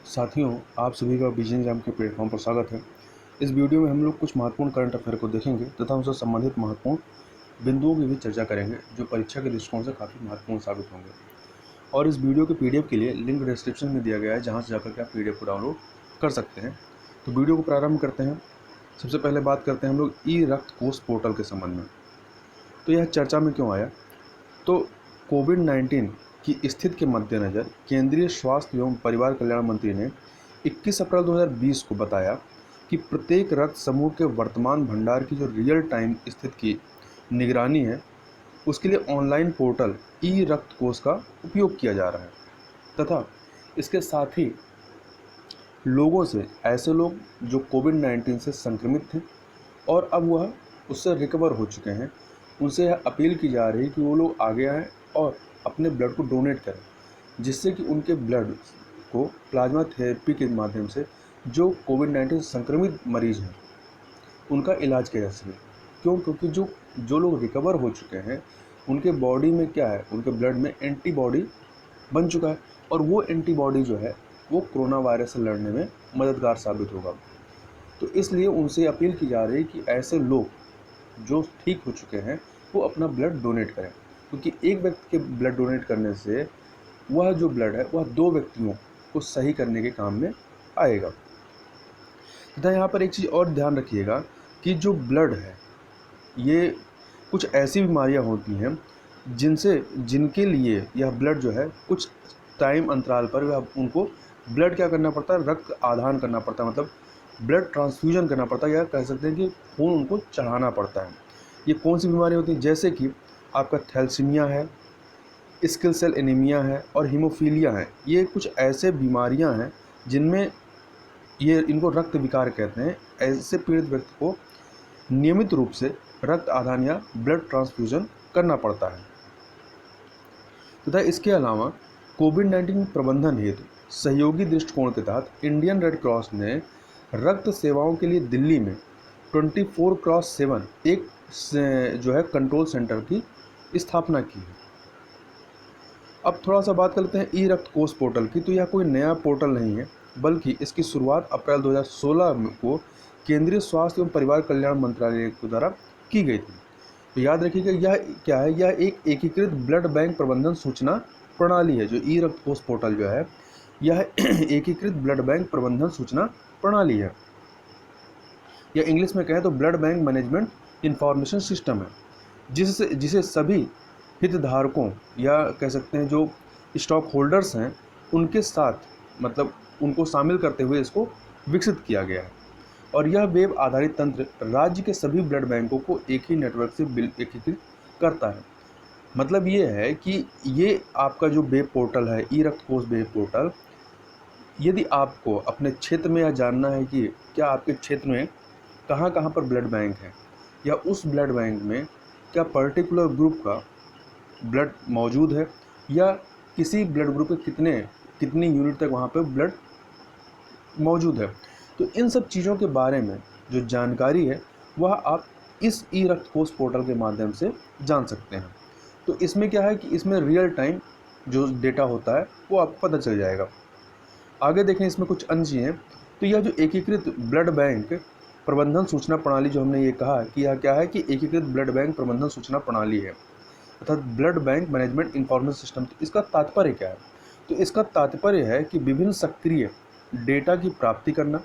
साथियों, आप सभी का विजन एग्जाम के प्लेटफॉर्म पर स्वागत है। इस वीडियो में हम लोग कुछ महत्वपूर्ण करंट अफेयर को देखेंगे तथा उनसे संबंधित महत्वपूर्ण बिंदुओं की भी चर्चा करेंगे जो परीक्षा के दृष्टिकोण से काफ़ी महत्वपूर्ण साबित होंगे। और इस वीडियो के पीडीएफ के लिए लिंक डिस्क्रिप्शन में दिया गया है, जहाँ से जाकर के आप पीडीएफ को डाउनलोड कर सकते हैं। तो वीडियो को प्रारंभ करते हैं। सबसे पहले बात करते हैं हम लोग ई रक्त कोष पोर्टल के संबंध में। तो यह चर्चा में क्यों आया? तो कोविड-19 की स्थिति के मद्देनज़र केंद्रीय स्वास्थ्य एवं परिवार कल्याण मंत्री ने 21 अप्रैल 2020 को बताया कि प्रत्येक रक्त समूह के वर्तमान भंडार की जो रियल टाइम स्थिति की निगरानी है, उसके लिए ऑनलाइन पोर्टल ई रक्त कोष का उपयोग किया जा रहा है तथा इसके साथ ही लोगों से ऐसे लोग जो कोविड-19 से संक्रमित थे और अब वह उससे रिकवर हो चुके हैं, उनसे यह अपील की जा रही है कि वो लोग आगे आएँ और अपने ब्लड को डोनेट करें, जिससे कि उनके ब्लड को प्लाज्मा थेरेपी के माध्यम से जो कोविड-19 से संक्रमित मरीज़ हैं, उनका इलाज किया जा सके। क्यों? क्योंकि जो लोग रिकवर हो चुके हैं, उनके बॉडी में क्या है, उनके ब्लड में एंटीबॉडी बन चुका है और वो एंटीबॉडी जो है, वो कोरोना वायरस से लड़ने में मददगार साबित होगा। तो इसलिए उनसे अपील की जा रही है कि ऐसे लोग जो ठीक हो चुके हैं, वो अपना ब्लड डोनेट करें, क्योंकि एक व्यक्ति के ब्लड डोनेट करने से वह जो ब्लड है वह 2 व्यक्तियों को सही करने के काम में आएगा। तथा यहाँ पर एक चीज़ और ध्यान रखिएगा कि जो ब्लड है, ये कुछ ऐसी बीमारियाँ होती हैं जिनके लिए यह ब्लड जो है कुछ टाइम अंतराल पर उनको ब्लड क्या करना पड़ता है, रक्त आदान करना पड़ता है, मतलब ब्लड ट्रांसफ्यूजन करना पड़ता है, या कह सकते हैं कि खून उनको चढ़ाना पड़ता है। ये कौन सी बीमारी होती है? जैसे कि आपका थैलेसीमिया है, सिकल सेल एनीमिया है और हीमोफीलिया है। ये कुछ ऐसे बीमारियां हैं जिनमें इनको रक्त विकार कहते हैं। ऐसे पीड़ित व्यक्ति को नियमित रूप से रक्त आदान या ब्लड ट्रांसफ्यूजन करना पड़ता है। तथा इसके अलावा कोविड-19 प्रबंधन हेतु सहयोगी दृष्टिकोण के तहत इंडियन रेड क्रॉस ने रक्त सेवाओं के लिए दिल्ली में 24x7 एक जो है कंट्रोल सेंटर की स्थापना की है। अब थोड़ा सा बात कर लेते हैं ई रक्त कोष पोर्टल की। तो यह कोई नया पोर्टल नहीं है, बल्कि इसकी शुरुआत अप्रैल 2016 को केंद्रीय स्वास्थ्य एवं परिवार कल्याण मंत्रालय के द्वारा की गई थी। तो याद रखिएगा, यह क्या है? यह एक एकीकृत ब्लड बैंक प्रबंधन सूचना प्रणाली है। जो ई रक्त कोष पोर्टल जो है, यह एकीकृत ब्लड बैंक प्रबंधन सूचना प्रणाली है, या इंग्लिश में कहें तो blood bank management information system है, जिसे सभी हितधारकों या कह सकते हैं जो स्टॉक होल्डर्स हैं, उनके साथ मतलब उनको शामिल करते हुए इसको विकसित किया गया है। और यह वेब आधारित तंत्र राज्य के सभी ब्लड बैंकों को एक ही नेटवर्क से एकीकृत करता है। मतलब ये है कि ये आपका जो वेब पोर्टल है, ई रक्त कोष वेब पोर्टल, यदि आपको अपने क्षेत्र में यह जानना है कि क्या आपके क्षेत्र में कहाँ कहाँ पर ब्लड बैंक है, या उस ब्लड बैंक में क्या पर्टिकुलर ग्रुप का ब्लड मौजूद है, या किसी ब्लड ग्रुप के कितनी यूनिट तक वहाँ पे ब्लड मौजूद है, तो इन सब चीज़ों के बारे में जो जानकारी है वह आप इस ई रक्त कोष पोर्टल के माध्यम से जान सकते हैं। तो इसमें क्या है कि इसमें रियल टाइम जो डेटा होता है वो आपको पता चल जाएगा। आगे देखें, इसमें कुछ अन्य चीज़ें। तो यह जो एकीकृत ब्लड बैंक प्रबंधन सूचना प्रणाली, जो हमने ये कहा कि यह क्या है कि एकीकृत ब्लड बैंक प्रबंधन सूचना प्रणाली है, अर्थात blood bank management information system. तो इसका तात्पर्य क्या है? तो इसका तात्पर्य है कि विभिन्न सक्रिय डेटा की प्राप्ति करना,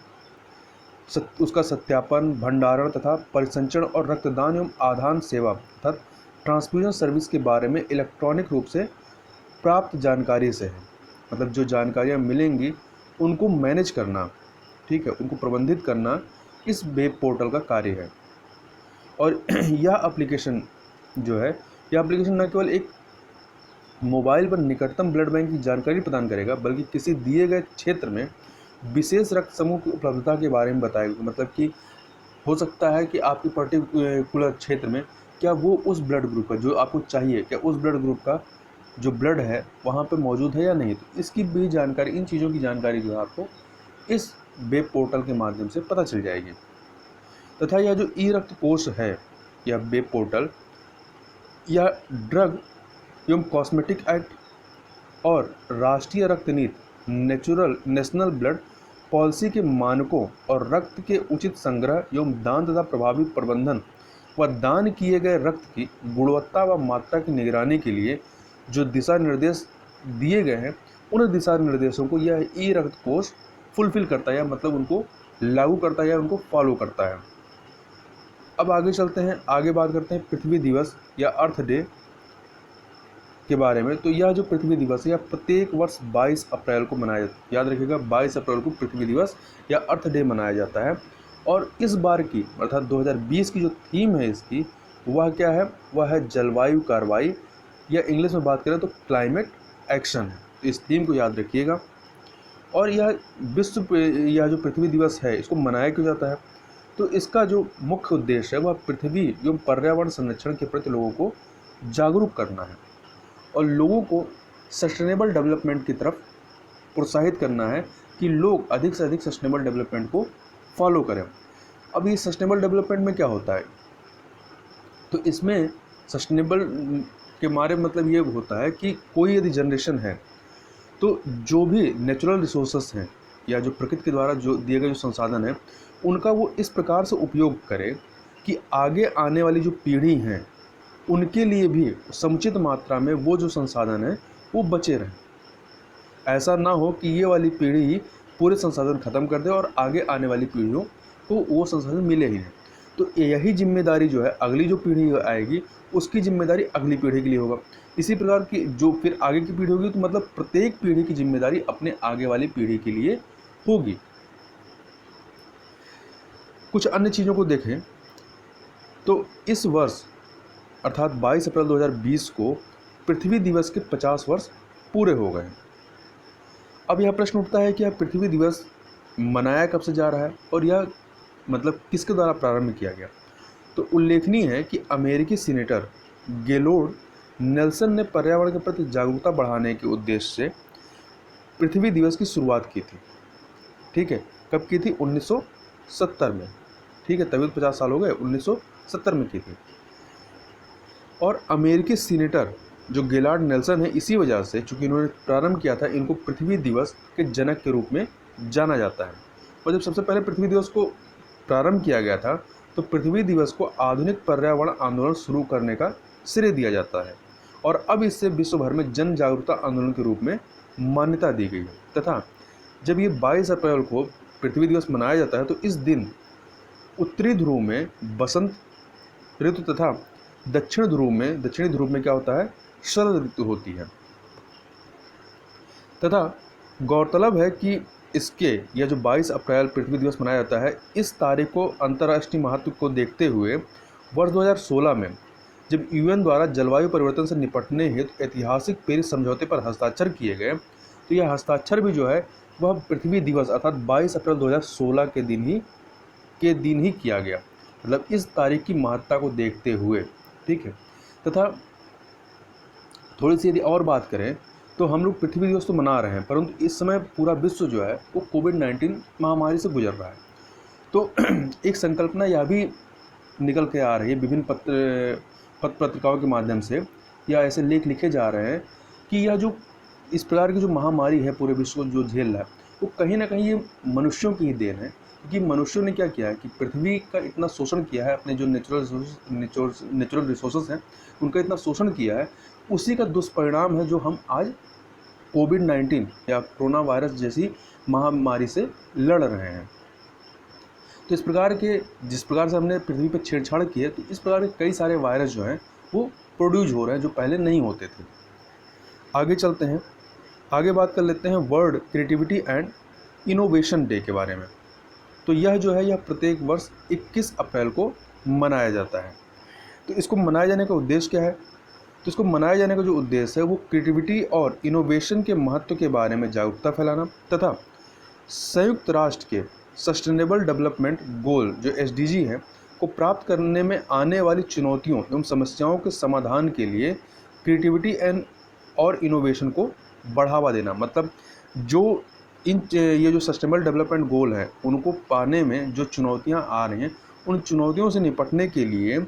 उसका सत्यापन, भंडारण तथा परिसंचरण और रक्तदान एवं आदान सेवा अर्थात ट्रांसफ्यूजन सर्विस के बारे में इलेक्ट्रॉनिक रूप से प्राप्त जानकारी से है। मतलब जो जानकारियाँ मिलेंगी उनको मैनेज करना, ठीक है, उनको प्रबंधित करना इस वेब पोर्टल का कार्य है। और यह एप्लीकेशन जो है, यह एप्लीकेशन न केवल एक मोबाइल पर निकटतम ब्लड बैंक की जानकारी प्रदान करेगा, बल्कि किसी दिए गए क्षेत्र में विशेष रक्त समूह की उपलब्धता के बारे में बताएगा। मतलब कि हो सकता है कि आपके पर्टिकुलर क्षेत्र में क्या वो उस ब्लड ग्रुप का जो आपको चाहिए, क्या उस ब्लड ग्रुप का जो ब्लड है वहाँ पे मौजूद है या नहीं। तो इसकी भी जानकारी, इन चीज़ों की जानकारी जो है आपको इस वेब पोर्टल के माध्यम से पता चल जाएगी। तथा यह जो ई रक्त कोष है, यह वेब पोर्टल, यह ड्रग एवं कॉस्मेटिक एक्ट और राष्ट्रीय रक्त नीति नेशनल ब्लड पॉलिसी के मानकों और रक्त के उचित संग्रह एवं दान तथा प्रभावी प्रबंधन व दान किए गए रक्त की गुणवत्ता व मात्रा की निगरानी के लिए जो दिशा निर्देश दिए गए हैं, उन दिशा निर्देशों को यह ई रक्त कोष फुलफिल करता है, या मतलब उनको लागू करता है या उनको फॉलो करता है। अब आगे चलते हैं, आगे बात करते हैं पृथ्वी दिवस या अर्थ डे के बारे में। तो यह जो पृथ्वी दिवस है यह प्रत्येक वर्ष 22 अप्रैल को मनाया जाता है। याद रखिएगा, 22 अप्रैल को पृथ्वी दिवस या अर्थ डे मनाया जाता है। और इस बार की अर्थात 2020 की जो थीम है इसकी, वह क्या है? वह है जलवायु कार्रवाई, या इंग्लिश में बात करें तो क्लाइमेट एक्शन है। तो इस थीम को याद रखिएगा। और यह यह जो पृथ्वी दिवस है इसको मनाया क्यों जाता है? तो इसका जो मुख्य उद्देश्य है वह पृथ्वी एवं पर्यावरण संरक्षण के प्रति लोगों को जागरूक करना है और लोगों को सस्टेनेबल डेवलपमेंट की तरफ प्रोत्साहित करना है कि लोग अधिक से अधिक सस्टेनेबल डेवलपमेंट को फॉलो करें। अब ये सस्टेनेबल डेवलपमेंट में क्या होता है? तो इसमें सस्टेनेबल के मारे मतलब ये होता है कि कोई यदि जनरेशन है तो जो भी नेचुरल रिसोर्सेस हैं या जो प्रकृति के द्वारा जो दिए गए जो संसाधन हैं, उनका वो इस प्रकार से उपयोग करे कि आगे आने वाली जो पीढ़ी हैं उनके लिए भी समुचित मात्रा में वो जो संसाधन है वो बचे रहें। ऐसा ना हो कि ये वाली पीढ़ी ही पूरे संसाधन खत्म कर दे और आगे आने वाली पीढ़ियों को वो संसाधन मिले ही नहीं। तो यही जिम्मेदारी जो है अगली जो पीढ़ी आएगी उसकी जिम्मेदारी अगली पीढ़ी के लिए होगा। इसी प्रकार की जो फिर आगे की पीढ़ी होगी, तो मतलब प्रत्येक पीढ़ी की जिम्मेदारी अपने आगे वाली पीढ़ी के लिए होगी। कुछ अन्य चीज़ों को देखें तो इस वर्ष अर्थात 22 अप्रैल 2020 को पृथ्वी दिवस के 50 वर्ष पूरे हो गए। अब यह प्रश्न उठता है कि यह पृथ्वी दिवस मनाया कब से जा रहा है और यह मतलब किसके द्वारा प्रारंभ किया गया? तो उल्लेखनीय है कि अमेरिकी सीनेटर गेलोर्ड नेल्सन ने पर्यावरण के प्रति जागरूकता बढ़ाने के उद्देश्य से पृथ्वी दिवस की शुरुआत की थी। ठीक है, कब की थी? 1970 में। ठीक है, तभी 50 साल हो गए, 1970 में की थी। और अमेरिकी सीनेटर जो गेलार्ड नेल्सन है, इसी वजह से चूंकि इन्होंने प्रारंभ किया था, इनको पृथ्वी दिवस के जनक के रूप में जाना जाता है। और जब सबसे पहले पृथ्वी दिवस को प्रारंभ किया गया था तो पृथ्वी दिवस को आधुनिक पर्यावरण आंदोलन शुरू करने का श्रेय दिया जाता है और अब इससे विश्व भर में जन जागरूकता आंदोलन के रूप में मान्यता दी गई है। तथा जब ये 22 अप्रैल को पृथ्वी दिवस मनाया जाता है तो इस दिन उत्तरी ध्रुव में बसंत ऋतु तथा दक्षिणी ध्रुव में क्या होता है? शरद ऋतु होती है। तथा गौरतलब है कि इसके यह जो 22 अप्रैल पृथ्वी दिवस मनाया जाता है, इस तारीख को अंतर्राष्ट्रीय महत्व को देखते हुए वर्ष 2016 में जब यूएन द्वारा जलवायु परिवर्तन से निपटने हेतु ऐतिहासिक पेरिस समझौते पर हस्ताक्षर किए गए, तो यह हस्ताक्षर भी जो है वह पृथ्वी दिवस अर्थात 22 अप्रैल 2016 के दिन ही किया गया, मतलब इस तारीख की महत्ता को देखते हुए। ठीक है, तथा थोड़ी सी यदि और बात करें तो हम लोग पृथ्वी दिवस तो मना रहे हैं, परंतु इस समय पूरा विश्व जो है वो कोविड-19 महामारी से गुजर रहा है। तो एक संकल्पना यह भी निकल के आ रही है विभिन्न पत्र पत्रिकाओं के माध्यम से, या ऐसे लेख लिखे जा रहे हैं कि यह जो इस प्रकार की जो महामारी है पूरे विश्व को जो झेल रहा है, वो कहीं ना कहीं ये मनुष्यों की ही देन है। क्योंकि मनुष्यों ने क्या किया है कि पृथ्वी का इतना शोषण किया है, अपने जो नेचुरल रिसोर्सेस हैं उनका इतना शोषण किया है, उसी का दुष्परिणाम है जो हम आज कोविड-19 या कोरोना वायरस जैसी महामारी से लड़ रहे हैं। तो इस प्रकार के जिस प्रकार से हमने पृथ्वी पर छेड़छाड़ की है, तो इस प्रकार के कई सारे वायरस जो हैं वो प्रोड्यूस हो रहे हैं जो पहले नहीं होते थे। आगे चलते हैं, आगे बात कर लेते हैं world creativity and innovation day के बारे में। तो यह जो है यह प्रत्येक वर्ष 21 अप्रैल को मनाया जाता है। तो इसको मनाए जाने का उद्देश्य क्या है? तो इसको मनाए जाने का जो उद्देश्य है वो क्रिएटिविटी और इनोवेशन के महत्व के बारे में जागरूकता फैलाना तथा संयुक्त राष्ट्र के सस्टेनेबल डेवलपमेंट गोल जो SDG हैं को प्राप्त करने में आने वाली चुनौतियों एवं समस्याओं के समाधान के लिए क्रिएटिविटी एंड और इनोवेशन को बढ़ावा देना। मतलब जो ये जो सस्टेनेबल डेवलपमेंट गोल है उनको पाने में जो चुनौतियां आ रही हैं, उन चुनौतियों से निपटने के लिए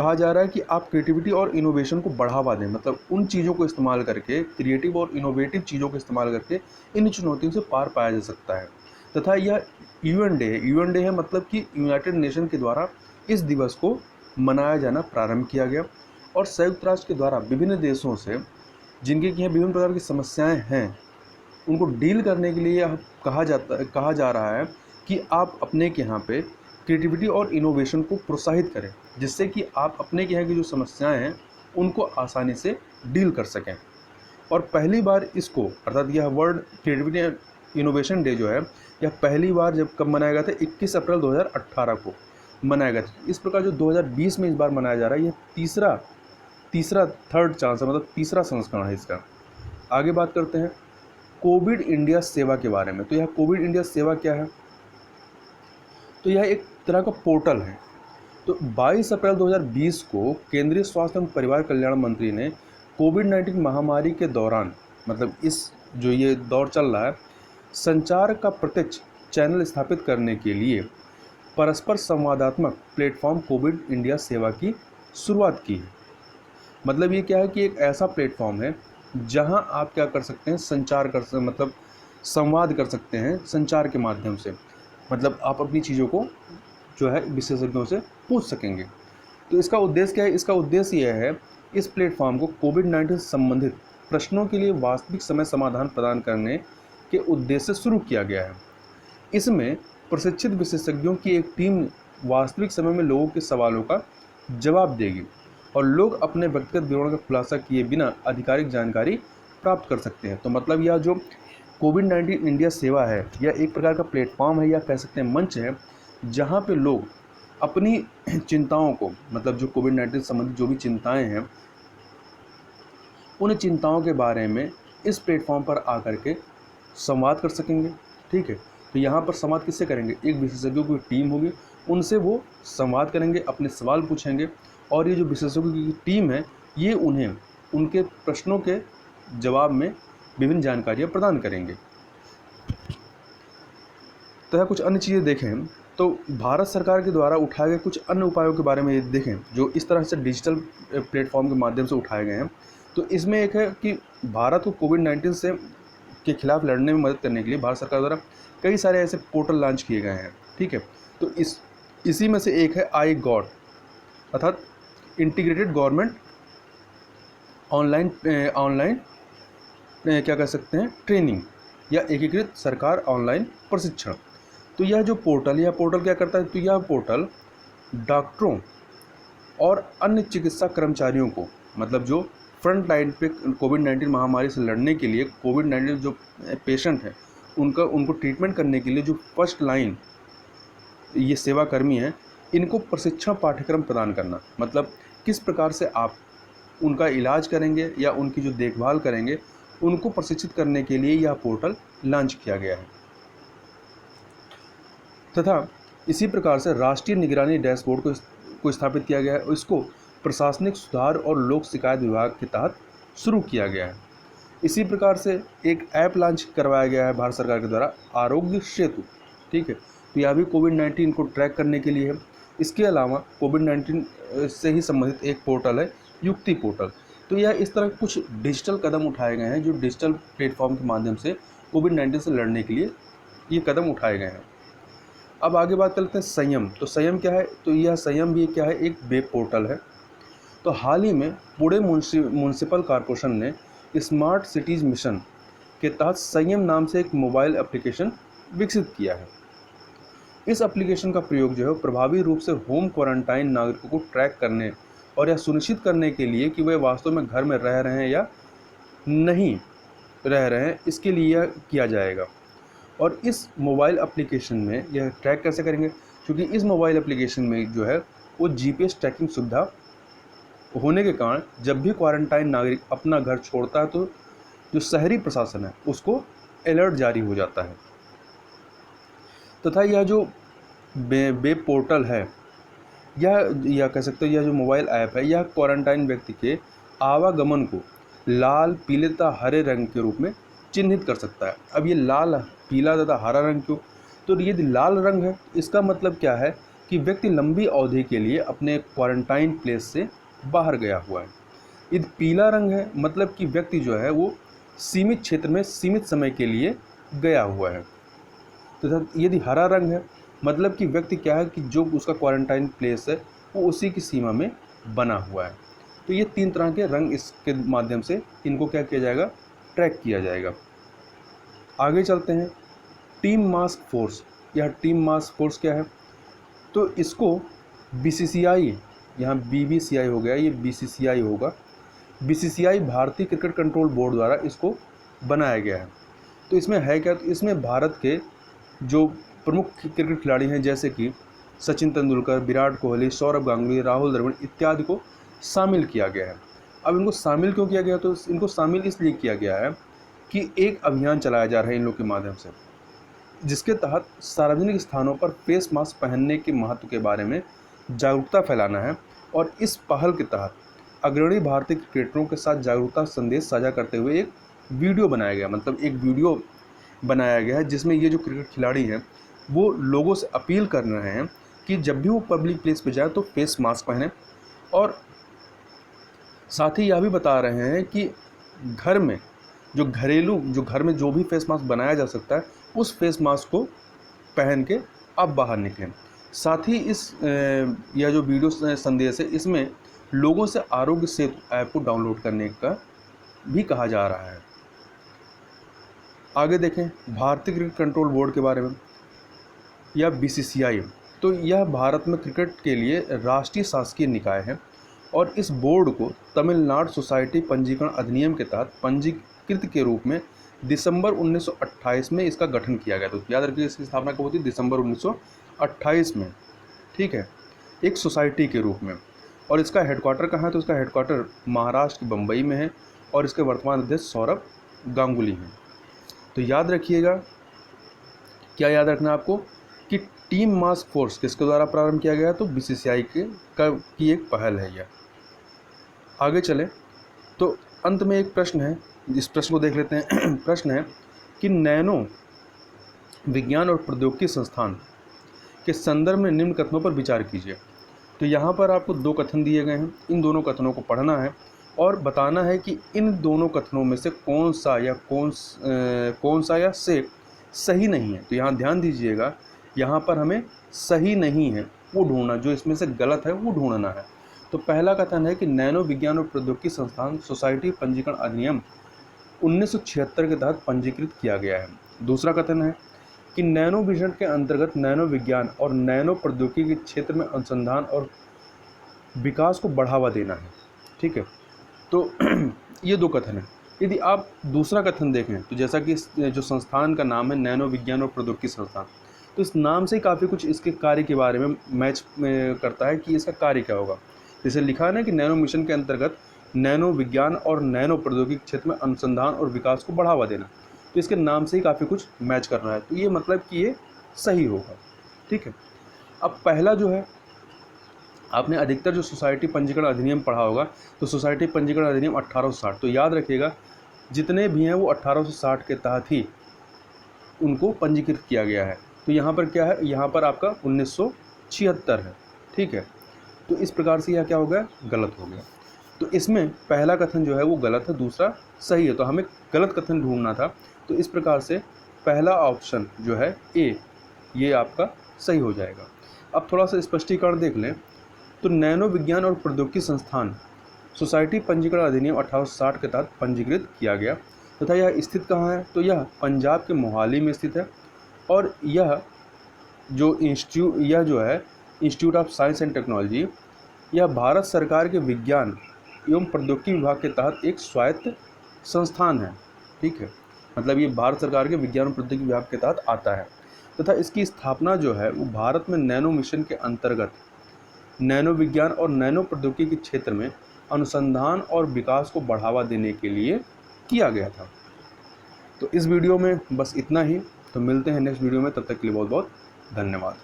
कहा जा रहा है कि आप क्रिएटिविटी और इनोवेशन को बढ़ावा दें, मतलब उन चीज़ों को इस्तेमाल करके, क्रिएटिव और इनोवेटिव चीज़ों को इस्तेमाल करके इन चुनौतियों से पार पाया जा सकता है। तथा यह यूएन डे है। यूएन डे है मतलब कि यूनाइटेड नेशन के द्वारा इस दिवस को मनाया जाना प्रारंभ किया गया और संयुक्त राष्ट्र के द्वारा विभिन्न देशों से जिनके यहाँ विभिन्न प्रकार की समस्याएं हैं उनको डील करने के लिए यह कहा जा रहा है कि आप अपने के यहाँ पे क्रिएटिविटी और इनोवेशन को प्रोत्साहित करें, जिससे कि आप अपने के यहाँ की जो समस्याएं हैं उनको आसानी से डील कर सकें। और पहली बार इसको, अर्थात यह world creativity and innovation day जो है, यह पहली बार जब कब मनाया गया था, 21 अप्रैल 2018 को मनाया गया था। इस प्रकार जो 2020 में इस बार मनाया जा रहा है, यह थर्ड चांस है, मतलब तीसरा संस्करण है इसका। आगे बात करते हैं कोविड इंडिया सेवा के बारे में। तो यह कोविड इंडिया सेवा क्या है? तो यह एक तरह का पोर्टल है। तो 22 अप्रैल 2020 को केंद्रीय स्वास्थ्य एवं परिवार कल्याण मंत्री ने कोविड-19 महामारी के दौरान, मतलब इस जो ये दौर चल रहा है, संचार का प्रत्यक्ष चैनल स्थापित करने के लिए परस्पर संवादात्मक प्लेटफॉर्म कोविड इंडिया सेवा की शुरुआत की है। मतलब ये क्या है कि एक ऐसा प्लेटफॉर्म है जहां आप क्या कर सकते हैं, मतलब संवाद कर सकते हैं संचार के माध्यम से। मतलब आप अपनी चीज़ों को जो है विशेषज्ञों से पूछ सकेंगे। तो इसका उद्देश्य क्या है? इसका उद्देश्य यह है, इस प्लेटफॉर्म को कोविड-19 से संबंधित प्रश्नों के लिए वास्तविक समय समाधान प्रदान करने के उद्देश्य से शुरू किया गया है। इसमें प्रशिक्षित विशेषज्ञों की एक टीम वास्तविक समय में लोगों के सवालों का जवाब देगी और लोग अपने व्यक्तिगत विवरण का खुलासा किए बिना आधिकारिक जानकारी प्राप्त कर सकते हैं। तो मतलब यह जो कोविड-19 इंडिया सेवा है, यह एक प्रकार का प्लेटफॉर्म है या कह सकते हैं मंच है, जहां पे लोग अपनी चिंताओं को, मतलब जो कोविड-19 से संबंधित जो भी चिंताएं हैं, उन चिंताओं के बारे में इस प्लेटफॉर्म पर आकर के संवाद कर सकेंगे। ठीक है, तो यहाँ पर संवाद किससे करेंगे? एक विशेषज्ञों की टीम होगी, उनसे वो संवाद करेंगे, अपने सवाल पूछेंगे और ये जो विशेषज्ञों की टीम है, ये उन्हें उनके प्रश्नों के जवाब में विभिन्न जानकारियाँ प्रदान करेंगे। तो कुछ अन्य चीज़ें देखें तो भारत सरकार के द्वारा उठाए गए कुछ अन्य उपायों के बारे में देखें जो इस तरह से डिजिटल प्लेटफॉर्म के माध्यम से उठाए गए हैं। तो इसमें एक है कि भारत को कोविड-19 से के खिलाफ लड़ने में मदद करने के लिए भारत सरकार द्वारा कई सारे ऐसे पोर्टल लॉन्च किए गए हैं। ठीक है, तो इसी में से एक है आई गॉट, अर्थात इंटीग्रेटेड गवर्नमेंट ऑनलाइन क्या कह सकते हैं, ट्रेनिंग या एकीकृत सरकार ऑनलाइन प्रशिक्षण। तो यह जो पोर्टल क्या करता है? तो यह पोर्टल डॉक्टरों और अन्य चिकित्सा कर्मचारियों को, मतलब जो फ्रंट लाइन पे कोविड-19 महामारी से लड़ने के लिए, कोविड-19 जो पेशेंट हैं उनको ट्रीटमेंट करने के लिए जो फर्स्ट लाइन ये सेवाकर्मी हैं, इनको प्रशिक्षण पाठ्यक्रम प्रदान करना। मतलब किस प्रकार से आप उनका इलाज करेंगे या उनकी जो देखभाल करेंगे, उनको प्रशिक्षित करने के लिए यह पोर्टल लॉन्च किया गया है। तथा इसी प्रकार से राष्ट्रीय निगरानी डैशबोर्ड को स्थापित किया गया है। इसको प्रशासनिक सुधार और लोक शिकायत विभाग के तहत शुरू किया गया है। इसी प्रकार से एक ऐप लॉन्च करवाया गया है भारत सरकार के द्वारा, आरोग्य सेतु। ठीक है, तो यह भी कोविड-19 को ट्रैक करने के लिए है। इसके अलावा कोविड-19 से ही संबंधित एक पोर्टल है, युक्ति पोर्टल। तो यह इस तरह कुछ डिजिटल कदम उठाए गए हैं जो डिजिटल प्लेटफॉर्म के माध्यम से कोविड-19 से लड़ने के लिए ये कदम उठाए गए हैं। अब आगे बात करते हैं संयम। तो संयम क्या है? तो यह संयम भी क्या है? एक वेब पोर्टल है। तो हाल ही में पुणे म्युनिसिपल कॉर्पोरेशन ने स्मार्ट सिटीज़ मिशन के तहत संयम नाम से एक मोबाइल एप्लीकेशन विकसित किया है। इस एप्लीकेशन का प्रयोग जो है प्रभावी रूप से होम क्वारंटाइन नागरिकों को ट्रैक करने और यह सुनिश्चित करने के लिए कि वे वास्तव में घर में रह रहे हैं या नहीं रह रहे हैं, इसके लिए यह किया जाएगा। और इस मोबाइल एप्लीकेशन में यह ट्रैक कैसे करेंगे? क्योंकि इस मोबाइल एप्लीकेशन में जो है वो जीपीएस ट्रैकिंग सुविधा होने के कारण जब भी क्वारंटाइन नागरिक अपना घर छोड़ता है तो जो शहरी प्रशासन है उसको अलर्ट जारी हो जाता है। तथा यह जो वेब पोर्टल है, यह कह सकते हो, यह जो मोबाइल ऐप है, यह क्वारंटाइन व्यक्ति के आवागमन को लाल, पीले तथा हरे रंग के रूप में चिन्हित कर सकता है। अब ये लाल, पीला तथा हरा रंग क्यों? तो यदि लाल रंग है, इसका मतलब क्या है कि व्यक्ति लंबी अवधि के लिए अपने क्वारंटाइन प्लेस से बाहर गया हुआ है। यदि पीला रंग है मतलब कि व्यक्ति जो है वो सीमित क्षेत्र में सीमित समय के लिए गया हुआ है। तो यदि हरा रंग है मतलब कि व्यक्ति क्या है कि जो उसका क्वारंटाइन प्लेस है वो उसी की सीमा में बना हुआ है। तो ये 3 तरह के रंग इसके माध्यम से इनको क्या किया जाएगा, ट्रैक किया जाएगा। आगे चलते हैं। टीम मास्क फोर्स, यह टीम मास्क फोर्स क्या है, तो इसको बीसीसीआई, यहाँ बीबीसीआई हो गया, ये बीसीसीआई होगा। बीसीसीआई भारतीय क्रिकेट कंट्रोल बोर्ड द्वारा इसको बनाया गया है। तो इसमें है क्या, तो इसमें भारत के जो प्रमुख क्रिकेट खिलाड़ी हैं जैसे कि सचिन तेंदुलकर, विराट कोहली, सौरभ गांगुली, राहुल द्रविड़ इत्यादि को शामिल किया गया है। अब इनको शामिल क्यों किया गया, तो इनको शामिल इसलिए किया गया है कि एक अभियान चलाया जा रहा है इन लोग के माध्यम से, जिसके तहत सार्वजनिक स्थानों पर फेस मास्क पहनने के महत्व के बारे में जागरूकता फैलाना है। और इस पहल के तहत अग्रणी भारतीय क्रिकेटरों के साथ जागरूकता संदेश साझा करते हुए एक वीडियो बनाया गया, मतलब एक वीडियो बनाया गया है जिसमें ये जो क्रिकेट खिलाड़ी हैं वो लोगों से अपील कर रहे हैं कि जब भी वो पब्लिक प्लेस पे जाए तो फेस मास्क पहने, और साथ ही यह भी बता रहे हैं कि घर में जो घर में जो भी फेस मास्क बनाया जा सकता है उस फेस मास्क को पहन के आप बाहर निकलें। साथ ही यह जो वीडियो संदेश है इसमें लोगों से आरोग्य सेतु ऐप को डाउनलोड करने का भी कहा जा रहा है। आगे देखें भारतीय क्रिकेट कंट्रोल बोर्ड के बारे में, या बीसीसीआई, तो यह भारत में क्रिकेट के लिए राष्ट्रीय शासकीय निकाय है और इस बोर्ड को तमिलनाडु सोसाइटी पंजीकरण अधिनियम के तहत पंजीकृत के रूप में दिसंबर 1928 में इसका गठन किया गया। तो याद रखिए इसकी स्थापना कब होती है, दिसंबर 1928 में, ठीक है, एक सोसाइटी के रूप में। और इसका हेडक्वार्टर कहाँ है, तो इसका हेडक्वार्टर महाराष्ट्र के बम्बई में है और इसके वर्तमान अध्यक्ष सौरभ गांगुली हैं। तो याद रखिएगा, क्या याद रखना आपको, कि टीम मास्क फोर्स किसके द्वारा प्रारंभ किया गया, तो बीसीसीआई की एक पहल है यह। आगे चले तो अंत में एक प्रश्न है, इस प्रश्न को देख लेते हैं। प्रश्न है कि नैनो विज्ञान और प्रौद्योगिकी संस्थान के संदर्भ में निम्न कथनों पर विचार कीजिए। तो यहाँ पर आपको 2 कथन दिए गए हैं, इन दोनों कथनों को पढ़ना है और बताना है कि इन दोनों कथनों में से कौन सा या से सही नहीं है। तो यहाँ ध्यान दीजिएगा, यहाँ पर हमें सही नहीं है वो ढूंढना, जो इसमें से गलत है वो ढूंढना है। तो पहला कथन है कि नैनो विज्ञान और प्रौद्योगिकी संस्थान सोसाइटी पंजीकरण अधिनियम 1976 के तहत पंजीकृत किया गया है। दूसरा कथन है कि नैनो विजन के अंतर्गत नैनो विज्ञान और नैनो प्रौद्योगिकी के क्षेत्र में अनुसंधान और विकास को बढ़ावा देना है। ठीक है, तो ये 2 कथन है। यदि आप दूसरा कथन देखें तो जैसा कि जो संस्थान का नाम है नैनो विज्ञान और प्रौद्योगिकी संस्थान, तो इस नाम से ही काफ़ी कुछ इसके कार्य के बारे में मैच करता है कि इसका कार्य क्या होगा। जैसे लिखा है ना कि नैनो मिशन के अंतर्गत नैनो विज्ञान और नैनो प्रौद्योगिकी क्षेत्र में अनुसंधान और विकास को बढ़ावा देना, तो इसके नाम से ही काफ़ी कुछ मैच कर रहा है, तो ये मतलब कि ये सही होगा। ठीक है, अब पहला जो है, आपने अधिकतर जो सोसाइटी पंजीकरण अधिनियम पढ़ा होगा, तो सोसाइटी पंजीकरण अधिनियम 1860, तो याद रखिएगा जितने भी हैं वो 1860 के तहत ही उनको पंजीकृत किया गया है। तो यहाँ पर क्या है, यहाँ पर आपका 1976 है। ठीक है, तो इस प्रकार से यह क्या हो गया, गलत हो गया। तो इसमें पहला कथन जो है वो गलत है, दूसरा सही है, तो हमें गलत कथन ढूंढना था। तो इस प्रकार से पहला ऑप्शन जो है ए, ये आपका सही हो जाएगा। अब थोड़ा सा स्पष्टीकरण देख लें, तो नैनो विज्ञान और प्रौद्योगिकी संस्थान सोसाइटी पंजीकरण अधिनियम 1860 के तहत पंजीकृत किया गया तथा यह स्थित कहाँ है, तो यह पंजाब के मोहाली में स्थित है और यह जो institute of science and technology, यह भारत सरकार के विज्ञान एवं प्रौद्योगिकी विभाग के तहत एक स्वायत्त संस्थान है। ठीक है, मतलब ये भारत सरकार के विज्ञान और प्रौद्योगिकी विभाग के तहत आता है तथा इसकी स्थापना जो है वो भारत में नैनो मिशन के अंतर्गत नैनो विज्ञान और नैनो प्रौद्योगिकी के क्षेत्र में अनुसंधान और विकास को बढ़ावा देने के लिए किया गया था। तो इस वीडियो में बस इतना ही, तो मिलते हैं नेक्स्ट वीडियो में, तब तक के लिए बहुत बहुत धन्यवाद।